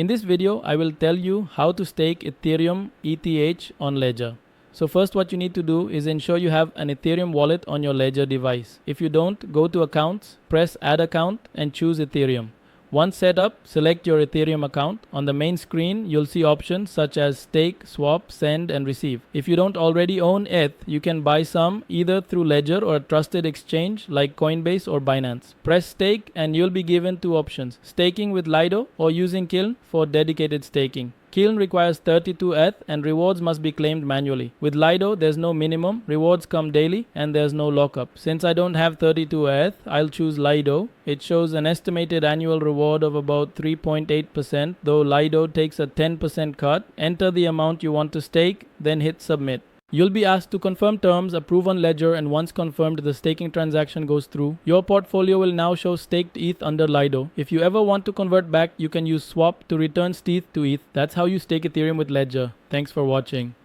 In this video, I will tell you how to stake Ethereum ETH on Ledger. So first what you need to do is ensure you have an Ethereum wallet on your Ledger device. If you don't, go to Accounts, press Add Account and choose Ethereum. Once set up, select your Ethereum account. On the main screen, you'll see options such as stake, swap, send, and receive. If you don't already own ETH, you can buy some either through Ledger or a trusted exchange like Coinbase or Binance. Press stake and you'll be given two options: staking with Lido or using Kiln for dedicated staking. Kiln requires 32 ETH and rewards must be claimed manually. With Lido, there's no minimum, rewards come daily, and there's no lockup. Since I don't have 32 ETH, I'll choose Lido. It shows an estimated annual reward of about 3.8%, though Lido takes a 10% cut. Enter the amount you want to stake, then hit submit. You'll be asked to confirm terms, approve on Ledger, and once confirmed, the staking transaction goes through. Your portfolio will now show staked ETH under Lido. If you ever want to convert back, you can use swap to return ETH to ETH. That's how you stake Ethereum with Ledger. Thanks for watching.